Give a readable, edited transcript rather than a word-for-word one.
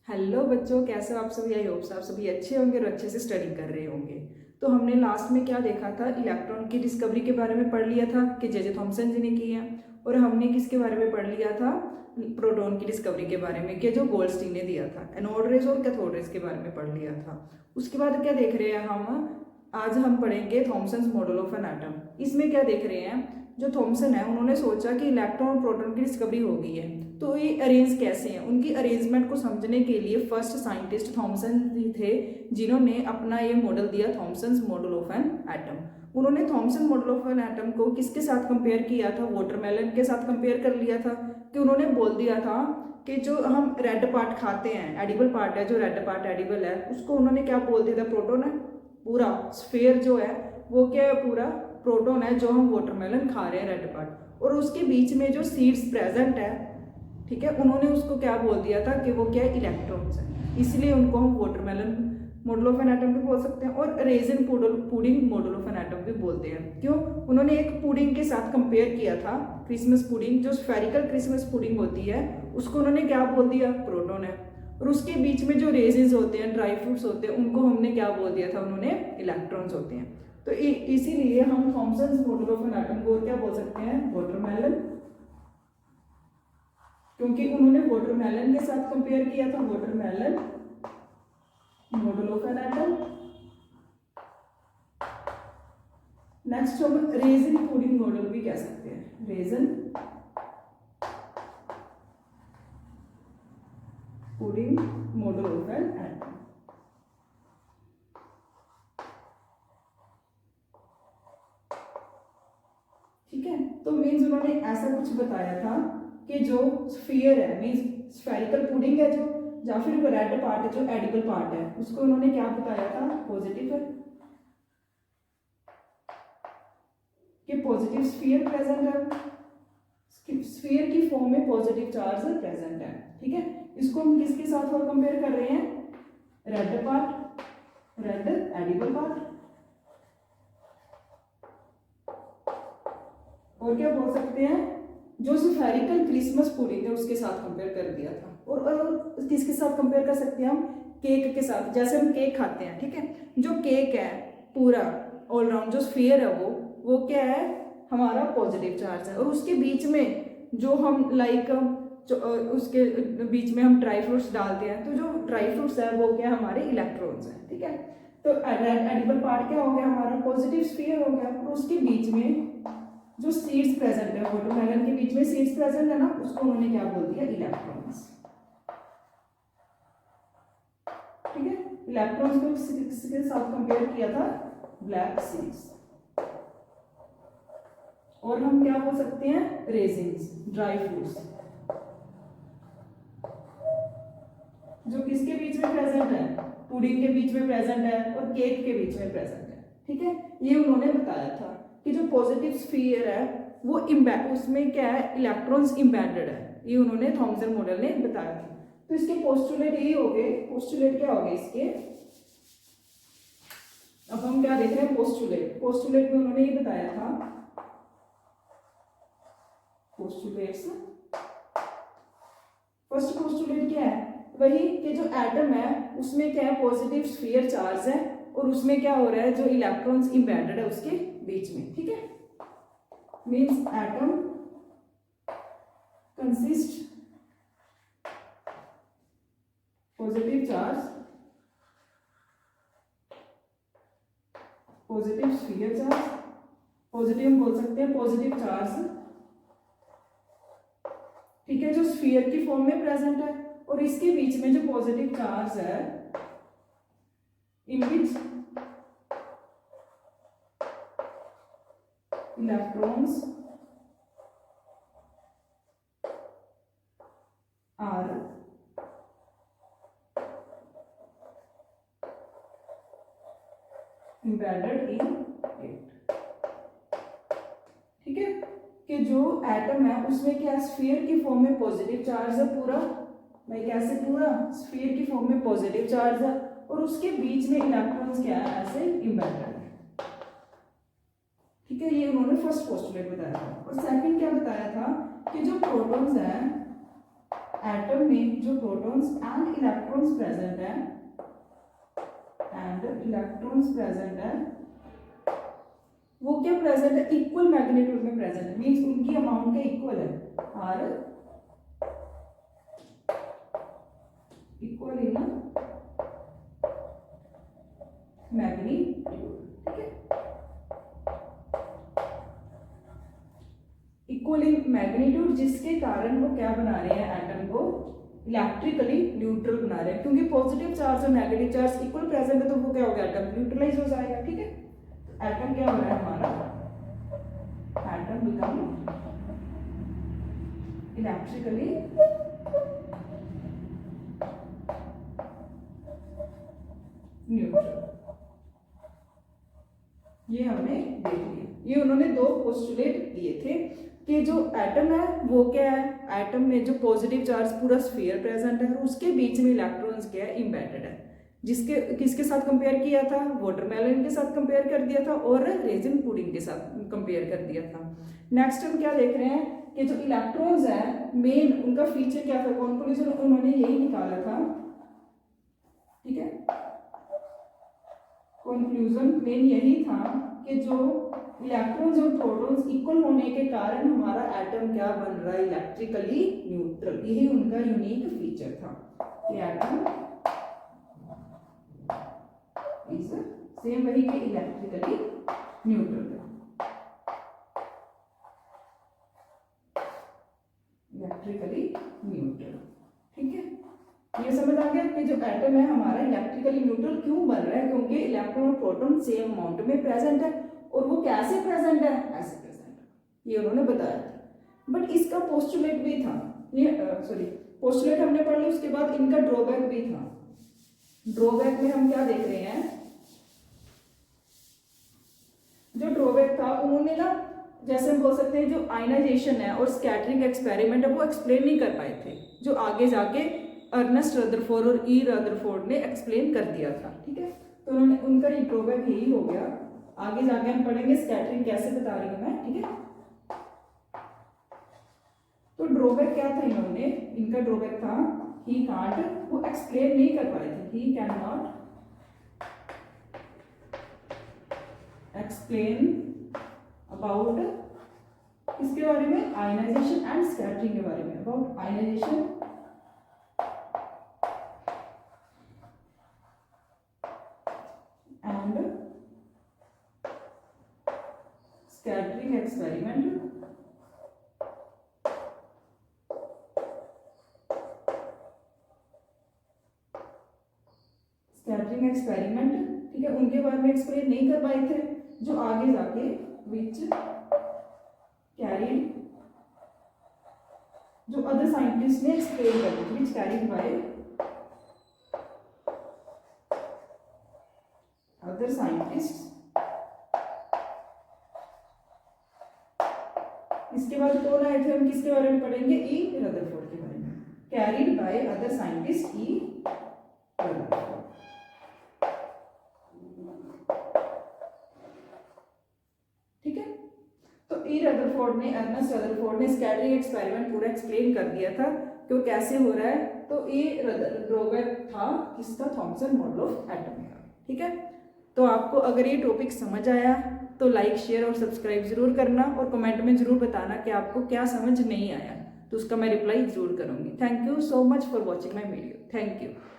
Hello बच्चों, कैसे हो आप सभी। आई होप आप सभी अच्छे होंगे और अच्छे से स्टडी कर रहे होंगे। तो हमने लास्ट में क्या देखा था, इलेक्ट्रॉन की डिस्कवरी के बारे में पढ़ लिया था कि जे जे थॉमसन जी ने की है। और हमने किसके बारे में पढ़ लिया था, प्रोटॉन की डिस्कवरी के बारे में कि जो गोल्डस्टीन ने दिया था। एनोड रेज और कैथोड रेज के बारे में पढ़ लिया था। उसके बाद क्या देख रहे हैं हम, आज हम पढ़ेंगे Thomson's model of an atom. इसमें क्या देख रहे हैं, जो थॉमसन है उन्होंने सोचा कि इलेक्ट्रॉन और प्रोटॉन की डिस्कवरी हो गई है, तो ये अरेंज कैसे हैं। उनकी अरेंजमेंट को समझने के लिए फर्स्ट साइंटिस्ट थॉमसन थे, जिन्होंने अपना ये मॉडल दिया, Thomson's model of an atom. उन्होंने Thomson model of an atom को किसके साथ कंपेयर किया था, वाटरमेलन के साथ कंपेयर कर लिया था। कि उन्होंने बोल दिया था कि जो हम रेड पार्ट खाते हैं, एडिबल पार्ट है, जो रेड पार्ट एडिबल है, उसको उन्होंने क्या बोल दिया था, प्रोटॉन है। पूरा स्फेयर जो है वो क्या है, पूरा प्रोटॉन है, जो हम वाटरमेलन खा रहे हैं, रेड पार्ट। और उसके बीच में जो सीड्स प्रेजेंट है, ठीक है, उन्होंने उसको क्या बोल दिया था कि वो क्या है, इलेक्ट्रॉन्स है। इसलिए उनको हम watermelon model of an atom भी बोल सकते हैं और resin pudding model of an atom भी बोलते हैं। क्यों, उन्होंने एक पुडिंग के साथ कंपेयर किया था, क्रिसमस पुडिंग, जो स्फेरिकल क्रिसमस पुडिंग होती है, उसको उन्होंने क्या बोल दिया, प्रोटॉन है। और उसके बीच में जो रेजिन्स होते हैं, ड्राई फ्रूट्स होते हैं, उनको हमने क्या बोल दिया था, उन्होंने इलेक्ट्रॉन्स होते हैं। तो इसीलिए हम Thomson's model of an atom को क्या बोल सकते हैं, वाटरमेलन, क्योंकि उन्होंने वाटरमेलन के साथ कंपेयर किया था, watermelon model of an atom. Next हम रेजिन पुडिंग मॉडल भी कह सकते हैं, resin pudding model of an atom. ठीक है, तो मीन्स उन्होंने ऐसा कुछ बताया था कि जो स्फीयर है, मीन्स स्फेरिकल पुडिंग है जो, या फिर वो रेड पार्ट है जो एडिबल पार्ट है, उसको उन्होंने क्या बताया था, पॉजिटिव है, कि पॉजिटिव स्फीयर प्रेजेंट है, स्फीयर की फॉर्म में पॉजिटिव चार्ज प्रेजेंट है। ठीक है, इसको हम किसके साथ और कंपेयर कर रहे हैं, red part, red edible part, और क्या बोल सकते हैं, जो स्फेरिकल क्रिसमस पुडिंग है उसके साथ कंपेयर कर दिया था। और किसके साथ कंपेयर कर सकते हैं हम, केक के साथ। जैसे हम केक खाते हैं, ठीक है, जो केक है पूरा ऑलराउंड, जो स्फीयर है वो क्या है, हमारा पॉजिटिव चार्ज है। और उसके बीच में जो हम लाइक उसके बीच में हम ड्राई फ्रूट्स डालते हैं, तो जो ड्राई फ्रूट्स है वो क्या है, हमारे इलेक्ट्रॉन्स हैं। ठीक है, तो एडिबल पार्ट क्या हो गया, हमारा पॉजिटिव स्फीयर हो गया। और उसके बीच में जो सीड्स प्रेजेंट है, वाटरमेलन के बीच में सीड्स प्रेजेंट है ना, उसको उन्होंने क्या बोल दिया, इलेक्ट्रॉन्स। ठीक है, इलेक्ट्रॉन्स को किसके साथ कंपेयर किया था, ब्लैक सीड्स। और हम क्या बोल सकते हैं, रेजिन्स, ड्राई फ्रूट्स, जो किसके बीच में प्रेजेंट है, पुडिंग के बीच में प्रेजेंट है और केक के बीच में प्रेजेंट है। ठीक है, ये उन्होंने बताया था कि जो पॉजिटिव स्फीयर है वो उसमें क्या है, इलेक्ट्रॉन्स इम्बेडेड है। ये उन्होंने थॉमसन मॉडल ने बताया था। तो इसके पोस्टुलेट यही हो गए, पोस्टुलेट क्या हो गए इसके, अब हम क्या देख रहे हैं, पोस्टुलेट। पोस्टुलेट में उन्होंने ये बताया था, पोस्टुलेट्स, फर्स्ट पोस्टुलेट क्या है, वही कि जो एटम है उसमें क्या है, पॉजिटिव स्फीयर चार्ज है, और उसमें क्या हो रहा है, जो इलेक्ट्रॉन्स इम्बेडेड है उसके बीच में। ठीक है, means atom consist positive charge, positive sphere charge, positive हम बोल सकते हैं पॉजिटिव चार्ज, ठीक है, जो स्फीयर की फॉर्म में प्रेजेंट है। और इसके बीच में जो पॉजिटिव चार्ज है, in which electrons are embedded in it। ठीक है, कि जो एटम है उसमें क्या, स्फीयर की फॉर्म में पॉजिटिव चार्ज है पूरा, मैं कैसे, पूरा स्फीयर की फॉर्म में पॉजिटिव चार्ज है, और उसके बीच में इलेक्ट्रॉन्स क्या है, ऐसे इम्बेडेड है। ठीक है, ये उन्होंने फर्स्ट पोस्टुलेट बताया था। और सेकंड क्या बताया था, कि जो प्रोटॉन्स हैं एटम में जो प्रोटॉन्स एंड इलेक्ट्रॉन्स प्रेजेंट है वो क्या प्रेजेंट है, इक्वल मैग्नीट्यूड में प्रेजेंट है, मींस उनकी अमाउंट के इक्वल है, आर इक्वल इन मैग्नीट्यूड, ठीक है, इक्वल इन मैग्नीट्यूड, जिसके कारण वो क्या बना रहे हैं, एटम को इलेक्ट्रिकली न्यूट्रल बना रहे हैं, क्योंकि पॉजिटिव चार्ज और नेगेटिव चार्ज इक्वल प्रेजेंट है, तो वो क्या हो गया, एटम न्यूट्रलाइज हो जाएगा, ठीक है। एटम क्या हो रहा है हमारा, एटम बिकम इलेक्ट्रिकली न्यूट्रल। ये हमने देख लिया। ये उन्होंने दो पोस्टुलेट दिए थे कि जो एटम है वो क्या है, एटम में जो पॉजिटिव चार्ज पूरा स्फीयर प्रेजेंट है, उसके बीच में इलेक्ट्रॉन्स क्या है, इम्बेडेड है, जिसके किसके साथ कंपेयर किया था, वाटरमेलन के साथ कंपेयर कर दिया था और रेजिन पुडिंग के साथ कंपेयर कर दिया था। नेक्स्ट हम क्या देख रहे हैं कि जो इलेक्ट्रॉन्स है मेन उनका फीचर क्या था, कंक्लूजन उन्होंने यही निकाला था, ठीक है, कंक्लूजन मेन यही था कि जो इलेक्ट्रॉन्स और प्रोटॉन्स इक्वल होने के कारण हमारा एटम क्या बन रहा है, इलेक्ट्रिकली न्यूट्रल। यही उनका यूनिक फीचर था कि एटम इज सेम वही कि इलेक्ट्रिकली न्यूट्रल, इलेक्ट्रिकली न्यूट्रल, ठीक है। ये समझ आ गया कि जो एटम है हमारा इलेक्ट्रिकली न्यूट्रल क्यों बन रहा है, क्योंकि इलेक्ट्रॉन और प्रोटॉन सेम अमाउंट में प्रेजेंट है, और वो कैसे प्रेजेंट है, ऐसे प्रेजेंट है, ये उन्होंने बताया था। बट इसका पोस्टुलेट भी था, ये पोस्टुलेट हमने पढ़ लिया, उसके बाद इनका ड्रॉबैक भी था। ड्रॉबैक में हम क्या देख रहे हैं, जो ड्रॉबैक था उन्होंने ना, जैसे हम बोल सकते हैं जो आयनाइजेशन है और स्कैटरिंग एक्सपेरिमेंट है वो एक्सप्लेन नहीं कर पाए थे, जो आगे जाके अर्नेस्ट रदरफोर्ड और ई रदरफोर्ड ने एक्सप्लेन कर दिया था, ठीक है। तो उन्होंने उनका ड्रॉबैक यही हो गया। आगे जाके हम पढ़ेंगे स्कैटरिंग कैसे बता रही हूं मैं, ठीक है। तो ड्रॉबैक क्या था, इनका ड्रॉबैक था ही कांट, वो एक्सप्लेन नहीं कर पाए थे, he can not explain about इसके बारे में, आयनाइजेशन एंड स्कैटरिंग के बारे में, about ionization and scattering experiment, scattering experiment, ठीक है, उनके बारे में एक्सप्लेन नहीं कर पाए थे, जो आगे जाके विच कैरीड, जो अदर साइंटिस्ट ने एक्सप्लेन कर दी, विच कैरीड बाय अदर साइंटिस्ट। इसके बाद कौन आए थे, हम किसके बारे में पढ़ेंगे, ई रदरफोर्ड के बारे में, carried by other scientist E Rutherford, ठीक है। तो ई रदरफोर्ड ने, अर्नेस्ट रदरफोर्ड ने स्कैटरिंग एक्सपेरिमेंट पूरा एक्सप्लेन कर दिया था कि वो कैसे हो रहा है। तो ये ड्रॉबैक था किसका, थॉमसन मॉडल ऑफ एटम का, ठीक है। तो आपको अगर ये टॉपिक समझ आया तो लाइक शेयर और सब्सक्राइब जरूर करना, और कमेंट में जरूर बताना कि आपको क्या समझ नहीं आया, तो उसका मैं रिप्लाई जरूर करूंगी। Thank you so much for watching my video, thank you.